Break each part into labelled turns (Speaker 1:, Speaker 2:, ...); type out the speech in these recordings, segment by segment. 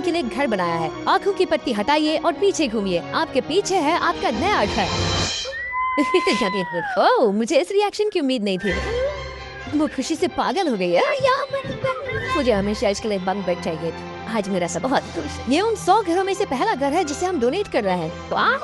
Speaker 1: Ma'am के लिए घर बनाया है। आँखों की पट्टी हटाइए और पीछे घूमिए। आपके पीछे है आपका नया घर। ओह, मुझे इस रिएक्शन की उम्मीद नहीं थी। वो खुशी से पागल हो गई है। मुझे हमेशा इसके लिए बंक बेड चाहिए। आज मेरा सब बहुत खुश है। ये उन 100 घरों में से पहला घर है जिसे हम डोनेट कर रहे हैं। वाह!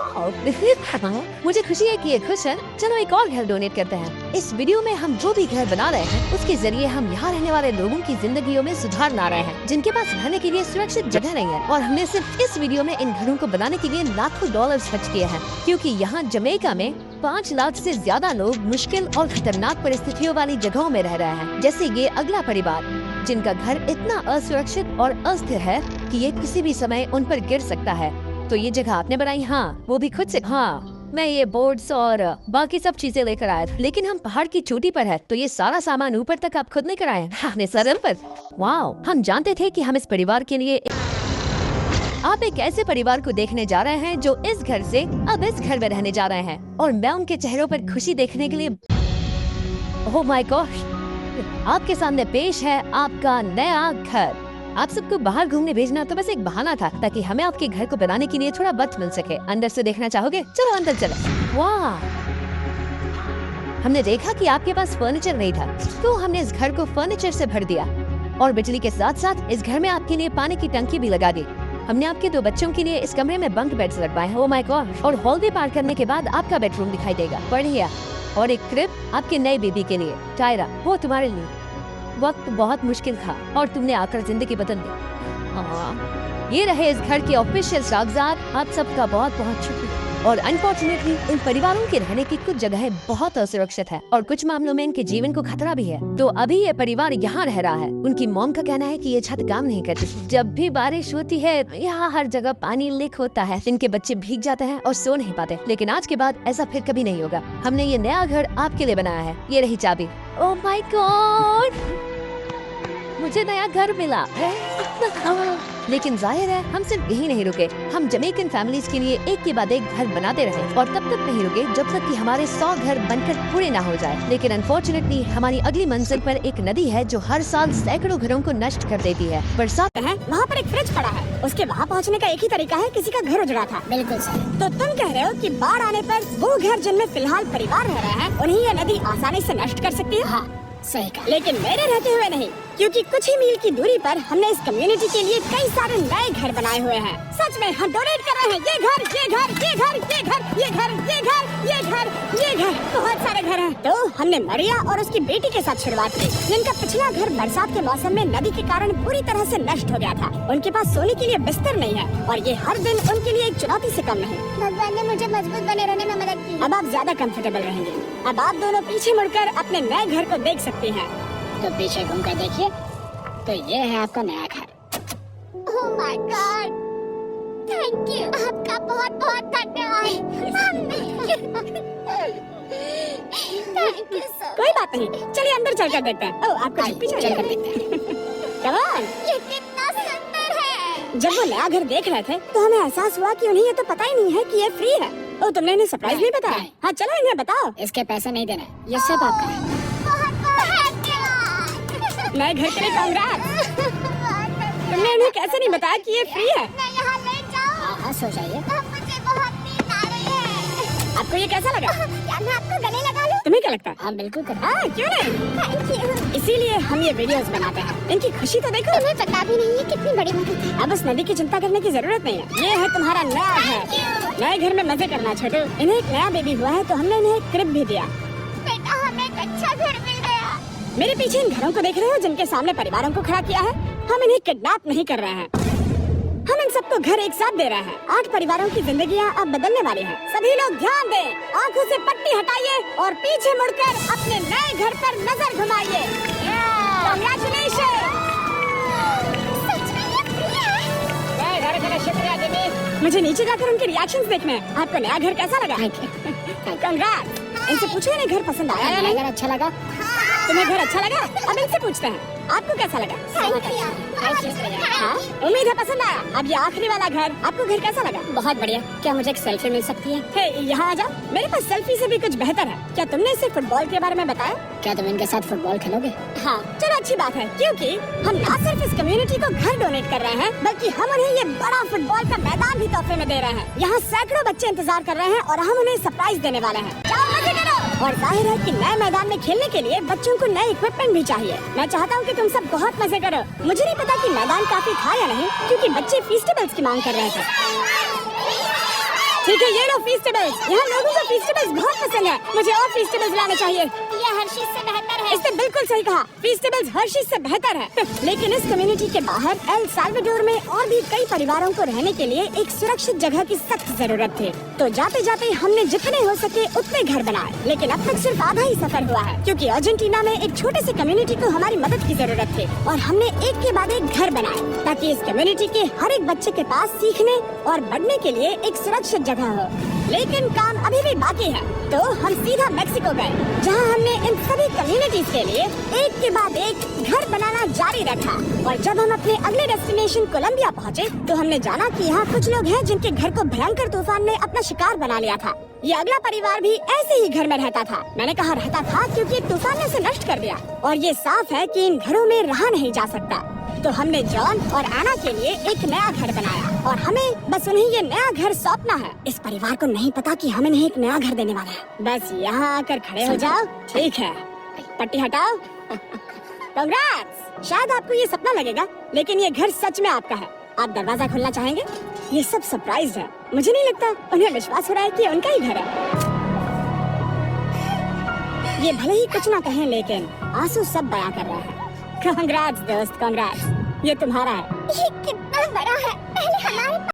Speaker 1: मुझे खुशी है कि ये खुश है। चलो एक और घर डोनेट करते हैं। इस वीडियो में हम जो भी घर बना रहे हैं उसके जरिए हम यहाँ रहने वाले लोगों की जिंदगियों में सुधार ला रहे हैं, जिनके पास रहने के लिए सुरक्षित जगह नहीं है। और हमने सिर्फ इस वीडियो में इन घरों को बनाने के लिए लाखों डॉलर खर्च किए हैं, क्योंकि यहाँ जमैका में 5 लाख से ज्यादा लोग मुश्किल और खतरनाक परिस्थितियों वाली जगहों में रह रहे हैं। जैसे ये अगला परिवार जिनका घर इतना असुरक्षित और अस्थिर है कि ये किसी भी समय उन पर गिर सकता है। तो ये जगह आपने बनाई? हाँ, वो भी खुद से। हाँ, मैं ये बोर्ड्स और बाकी सब चीजें लेकर आया था, लेकिन हम पहाड़ की चोटी पर है तो ये सारा सामान ऊपर तक आप खुद लेकर आए? आपने सरल पर। वाओ, हम जानते थे कि हम इस परिवार के लिए आप एक ऐसे परिवार को देखने जा रहे हैं जो इस घर से अब इस घर में रहने जा रहे हैं, और मैं उनके चेहरों पर खुशी देखने के लिए ओह माय गॉड, आपके सामने पेश है आपका नया घर। आप सबको बाहर घूमने भेजना तो बस एक बहाना था ताकि हमें आपके घर को बनाने के लिए थोड़ा वक्त मिल सके। अंदर से देखना चाहोगे? चलो अंदर चलो। वाह, हमने देखा कि आपके पास फर्नीचर नहीं था, तो हमने इस घर को फर्नीचर से भर दिया, और बिजली के साथ साथ इस घर में आपके लिए पानी की टंकी भी लगा दी। हमने आपके 2 बच्चों के लिए इस कमरे में बंक बेड्स लगवाए हैं। ओह माय गॉड, और हॉल भी पार करने के बाद आपका बेडरूम दिखाई देगा। बढ़िया। और एक क्रिब आपके नए बेबी के लिए। टायरा, वो तुम्हारे लिए। वक्त बहुत मुश्किल था और तुमने आकर जिंदगी बदल दी। ये रहे इस घर के ऑफिशियल कागजात। आप सबका बहुत बहुत शुक्रिया। और अनफॉर्चुनेटली इन परिवारों के रहने की कुछ जगहें बहुत असुरक्षित है और कुछ मामलों में इनके जीवन को खतरा भी है। तो अभी ये परिवार यहाँ रह रहा है। उनकी मॉम का कहना है कि ये छत काम नहीं करती। जब भी बारिश होती है यहाँ हर जगह पानी लीक होता है, इनके बच्चे भीग जाते हैं और सो नहीं पाते। लेकिन आज के बाद ऐसा फिर कभी नहीं होगा। हमने ये नया घर आपके लिए बनाया है। ये रही चाबी। ओह माय गॉड, मुझे नया घर मिला। लेकिन जाहिर है हम सिर्फ यही नहीं रुके। हम जमैकन फैमिलीज के लिए एक के बाद एक घर बनाते रहे, और तब तक नहीं रुके जब तक कि हमारे 100 घर बनकर पूरे ना हो जाए। लेकिन अनफॉर्चुनेटली हमारी अगली मंजिल पर एक नदी है जो हर साल सैकड़ों घरों को नष्ट कर देती है। बरसात
Speaker 2: है, वहाँ पर एक फ्रिज पड़ा है, उसके वहाँ पहुँचने का एक ही तरीका है, किसी का घर उजड़ा था। बिल्कुल सही। तो तुम कह रहे हो कि बाढ़ आने पर वो घर जिनमें फिलहाल परिवार रह रहे हैं उन्हें यह नदी आसानी से नष्ट कर सकती है? हाँ, सही कहा। लेकिन मेरे रहते हुए नहीं, क्योंकि कुछ ही मील की दूरी पर हमने इस कम्युनिटी के लिए कई सारे नए घर बनाए हुए हैं। सच में हम डोनेट कर रहे हैं। ये घर, ये घर, ये घर, ये घर, ये घर, ये घर, ये घर, ये घर, बहुत सारे घर हैं। तो हमने मरिया और उसकी बेटी के साथ शुरुआत की, जिनका पिछला घर बरसात के मौसम में नदी के कारण पूरी तरह से नष्ट हो गया था। उनके पास सोने के लिए बिस्तर नहीं है और ये हर दिन उनके लिए एक चुनौती से कम नहीं।
Speaker 3: भगवान ने मुझे मजबूत बने रहने में मदद की।
Speaker 2: अब आप ज्यादा कंफर्टेबल रहेंगे। अब आप दोनों पीछे मुड़कर अपने नए घर को देख सकते हैं। तो पीछे घूमकर देखिए, तो ये है आपका नया घर।
Speaker 3: Oh my God, thank you. आपका बहुत बहुत धन्यवाद। Thank you so.
Speaker 2: कोई बात नहीं, चलिए अंदर चलकर देखते हैं। ओह, आपको पीछे चलकर देखते हैं। Come on।
Speaker 3: ये कितना सुंदर है।
Speaker 2: जब वो नया घर देख रहे थे तो हमें एहसास हुआ कि उन्हें ये तो पता ही नहीं है कि ये फ्री है। ओह, तुमने इन्हें सरप्राइज नहीं बताया? हाँ, चलो इन्हें बताओ। इसके पैसे नहीं देने, ये सब आपका है। नए घर के लिए कांग्रेस। तुमने इन्हें कैसे नहीं बताया कि ये फ्री है?
Speaker 3: मैं यहाँ ले जाऊँ?
Speaker 2: हाँ, सो जाइए।
Speaker 3: मुझे बहुत नींद आ रही है।
Speaker 2: आपको ये कैसा लगा?
Speaker 3: क्या मैं आपको गले लगा लूं?
Speaker 2: तुम्हें क्या लगता है? हाँ, बिल्कुल कर। हाँ, क्यों नहीं?
Speaker 3: Thank you.
Speaker 2: इसीलिए हम ये वीडियोस बनाते हैं। इनकी खुशी तो देखो।
Speaker 3: तुम्हें पता भी नहीं है कितनी बड़ी मदद है।
Speaker 2: अब उस नदी की चिंता करने की जरूरत नहीं है। ये है तुम्हारा नया घर। नए घर में मजे करना छोटू। इन्हें एक नया बेबी हुआ है तो हमने इन्हें एक क्रिब भी दिया।
Speaker 3: बेटा, हमें एक अच्छा घर मिल गया।
Speaker 2: मेरे पीछे इन घरों को देख रहे हो जिनके सामने परिवारों को खड़ा किया है? हम इन्हें किडनैप नहीं कर रहे हैं, हम इन सबको घर एक साथ दे रहे हैं। 8 परिवारों की जिंदगियां अब बदलने वाली हैं। सभी लोग ध्यान दें, आंखों से पट्टी हटाइए और पीछे मुड़कर अपने नए घर पर नजर घुमाइए। कांग्रेचुलेशन।
Speaker 3: सच में ये फ्री है?
Speaker 2: घर के लिए शुक्रिया जिमी। मुझे नीचे जाकर उनके रिएक्शंस देखने हैं। आपको नया घर कैसा लगा? कांग्रेस। इनसे पूछो इन्हें घर पसंद आया या नहीं? घर अच्छा लगा? तुम्हें घर अच्छा लगा? अब इनसे पूछते हैं। आपको कैसा लगा?
Speaker 3: Thank you.
Speaker 2: हाँ? उम्मीद है पसंद आया। अब ये आखिरी वाला घर, आपको घर कैसा लगा?
Speaker 3: बहुत बढ़िया। क्या मुझे एक सेल्फी मिल सकती है?
Speaker 2: हे, यहाँ आ जाओ। मेरे पास सेल्फी से भी कुछ बेहतर है। क्या तुमने इसे फुटबॉल के बारे में बताया?
Speaker 3: क्या तुम इनके साथ फुटबॉल खेलोगे?
Speaker 2: हाँ, चलो अच्छी बात है, क्योंकि हम न सिर्फ इस कम्युनिटी को घर डोनेट कर रहे हैं, बल्कि हम उन्हें ये बड़ा फुटबॉल का मैदान भी तोहफे में दे रहे हैं। यहाँ सैकड़ों बच्चे इंतजार कर रहे हैं और हम उन्हें सरप्राइज देने वाले हैं। जाओ मजे करो। और जाहिर है कि नए मैदान में खेलने के लिए बच्चों को नए इक्विपमेंट भी चाहिए। मैं चाहता हूँ कि तुम सब बहुत मजे करो। मुझे नहीं पता कि मैदान काफी था या नहीं, क्योंकि बच्चे फेस्टिवल्स की मांग कर रहे थे। ठीक है, ये लो फेस्टिवल्स। यहाँ लोगों को फेस्टिवल्स बहुत पसंद है। मुझे और फेस्टिवल्स लाने चाहिए।
Speaker 3: ये हर्षीज से बेहतर है।
Speaker 2: इसने बिल्कुल सही कहा, फेस्टिवल्स हर्षीज से बेहतर है। लेकिन इस कम्युनिटी के बाहर एल साल्वाडोर में और भी कई परिवारों को रहने के लिए एक सुरक्षित जगह की सख्त जरूरत थी। तो जाते जाते हमने जितने हो सके उतने घर बनाए, लेकिन अब तक सिर्फ आधा ही सफर हुआ है, क्योंकि अर्जेंटीना में एक छोटे से कम्युनिटी को हमारी मदद की जरूरत थी और हमने एक के बाद एक घर बनाए ताकि इस कम्युनिटी के हर एक बच्चे के पास सीखने और बढ़ने के लिए एक सुरक्षित जगह हो। लेकिन काम अभी भी बाकी है, तो हम सीधा मेक्सिको गए, जहां हमने इन सभी कम्युनिटीज के लिए एक के बाद एक घर बनाना जारी रखा। और जब हम अपने अगले डेस्टिनेशन कोलंबिया पहुंचे, तो हमने जाना कि यहाँ कुछ लोग हैं जिनके घर को भयंकर तूफान ने अपना शिकार बना लिया था। ये अगला परिवार भी ऐसे ही घर में रहता था। मैंने कहा रहता था क्योंकि तूफान ने उसे नष्ट कर दिया और ये साफ है कि इन घरों में रहा नहीं जा सकता। तो हमने जॉन और आना के लिए एक नया घर बनाया और हमें बस उन्हें ये नया घर सौंपना है। इस परिवार को नहीं पता कि हम इन्हें एक नया घर देने वाले हैं। बस यहाँ आकर खड़े हो जाओ। ठीक है, पट्टी हटाओ। कांग्रेट्स। शायद आपको ये सपना लगेगा, लेकिन ये घर सच में आपका है। आप दरवाजा खोलना चाहेंगे? ये सब सरप्राइज है। मुझे नहीं लगता उन्हें विश्वास हो रहा है कि उनका ही घर है। ये भले ही कुछ ना कहें, लेकिन आंसू सब बयां कर रहे हैं। कांग्रेट्स दोस्त, कांग्रेट्स। ये तुम्हारा है।
Speaker 3: ये कितना बड़ा है। पहले हमारे